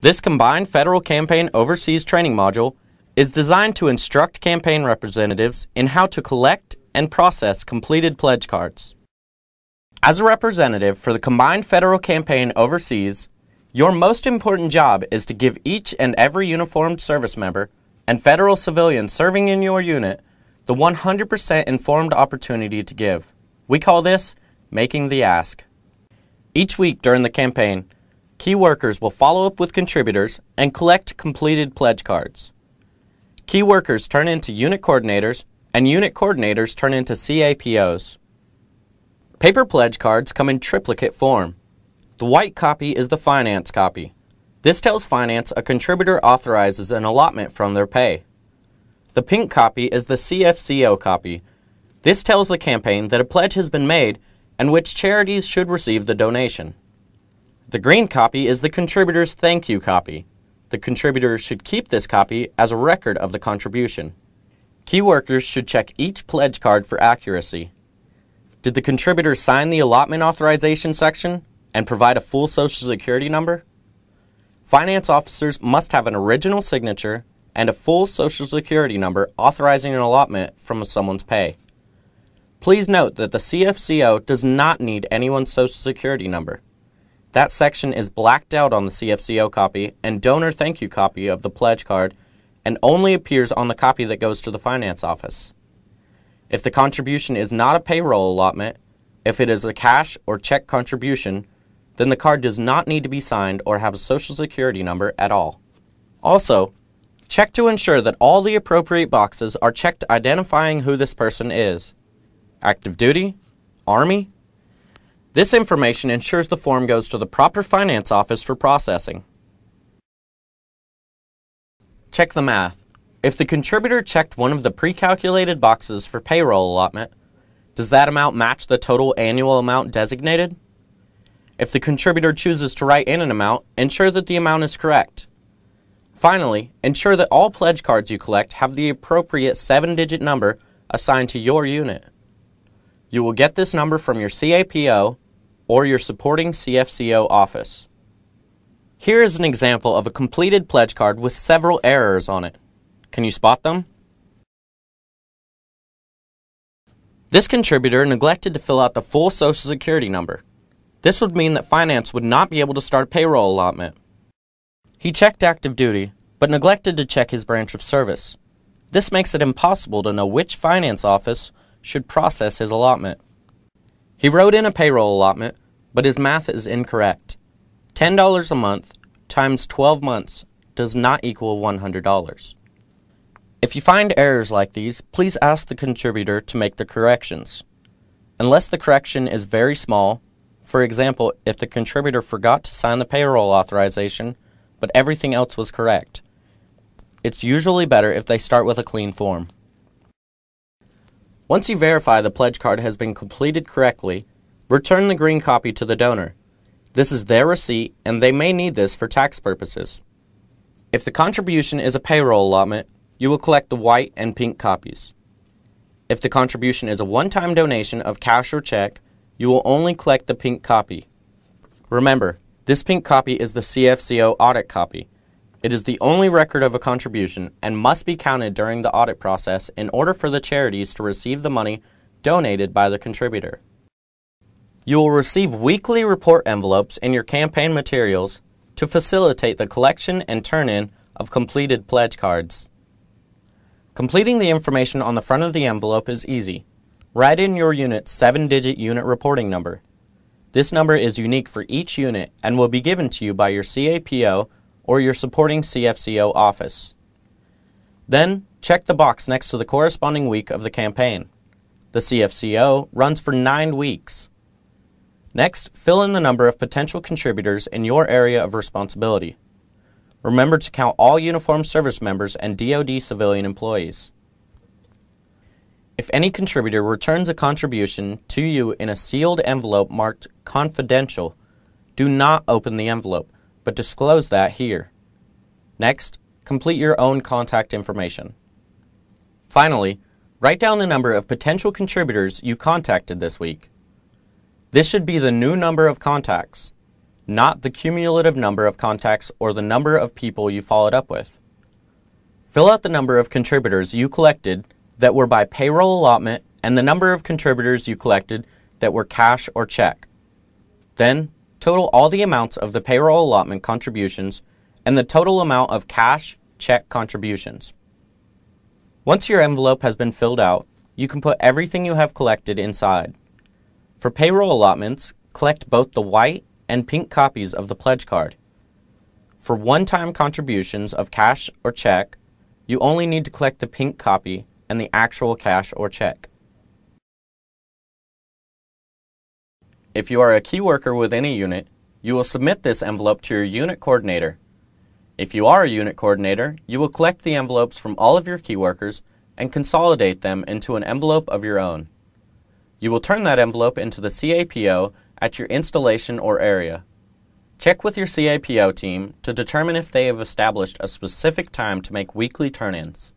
This combined federal campaign overseas training module is designed to instruct campaign representatives in how to collect and process completed pledge cards. As a representative for the combined federal campaign overseas, your most important job is to give each and every uniformed service member and federal civilian serving in your unit the 100% informed opportunity to give. We call this making the ask. Each week during the campaign, key workers will follow up with contributors and collect completed pledge cards. Key workers turn into unit coordinators, and unit coordinators turn into CAPOs. Paper pledge cards come in triplicate form. The white copy is the finance copy. This tells finance a contributor authorizes an allotment from their pay. The pink copy is the CFC-O copy. This tells the campaign that a pledge has been made and which charities should receive the donation. The green copy is the contributor's thank you copy. The contributor should keep this copy as a record of the contribution. Key workers should check each pledge card for accuracy. Did the contributor sign the allotment authorization section and provide a full Social Security number? Finance officers must have an original signature and a full Social Security number authorizing an allotment from someone's pay. Please note that the CFC-O does not need anyone's Social Security number. That section is blacked out on the CFC-O copy and donor thank you copy of the pledge card and only appears on the copy that goes to the finance office. If the contribution is not a payroll allotment, if it is a cash or check contribution, then the card does not need to be signed or have a Social Security number at all. Also, check to ensure that all the appropriate boxes are checked identifying who this person is. Active duty? Army? This information ensures the form goes to the proper finance office for processing. Check the math. If the contributor checked one of the pre-calculated boxes for payroll allotment, does that amount match the total annual amount designated? If the contributor chooses to write in an amount, ensure that the amount is correct. Finally, ensure that all pledge cards you collect have the appropriate 7-digit number assigned to your unit. You will get this number from your CAPO or your supporting CFC-O office. Here is an example of a completed pledge card with several errors on it. Can you spot them? This contributor neglected to fill out the full Social Security number. This would mean that finance would not be able to start a payroll allotment. He checked active duty, but neglected to check his branch of service. This makes it impossible to know which finance office should process his allotment. He wrote in a payroll allotment, but his math is incorrect. $10 a month times 12 months does not equal $100. If you find errors like these, please ask the contributor to make the corrections. Unless the correction is very small, for example, if the contributor forgot to sign the payroll authorization, but everything else was correct, it's usually better if they start with a clean form. Once you verify the pledge card has been completed correctly, return the green copy to the donor. This is their receipt, and they may need this for tax purposes. If the contribution is a payroll allotment, you will collect the white and pink copies. If the contribution is a one-time donation of cash or check, you will only collect the pink copy. Remember, this pink copy is the CFC-O audit copy. It is the only record of a contribution and must be counted during the audit process in order for the charities to receive the money donated by the contributor. You will receive weekly report envelopes in your campaign materials to facilitate the collection and turn-in of completed pledge cards. Completing the information on the front of the envelope is easy. Write in your unit's 7-digit unit reporting number. This number is unique for each unit and will be given to you by your CAPO or your supporting CFC-O office. Then, check the box next to the corresponding week of the campaign. The CFC-O runs for 9 weeks. Next, fill in the number of potential contributors in your area of responsibility. Remember to count all uniformed service members and DoD civilian employees. If any contributor returns a contribution to you in a sealed envelope marked confidential, do not open the envelope, but disclose that here. Next, complete your own contact information. Finally, write down the number of potential contributors you contacted this week. This should be the new number of contacts. not the cumulative number of contacts or the number of people you followed up with. Fill out the number of contributors you collected that were by payroll allotment and the number of contributors you collected that were cash or check. Then, total all the amounts of the payroll allotment contributions and the total amount of cash, check contributions. Once your envelope has been filled out, you can put everything you have collected inside. For payroll allotments, collect both the white and pink copies of the pledge card. For one-time contributions of cash or check, you only need to collect the pink copy and the actual cash or check. If you are a key worker within a unit, you will submit this envelope to your unit coordinator. If you are a unit coordinator, you will collect the envelopes from all of your key workers and consolidate them into an envelope of your own. You will turn that envelope into the CAPO at your installation or area. Check with your CAPO team to determine if they have established a specific time to make weekly turn-ins.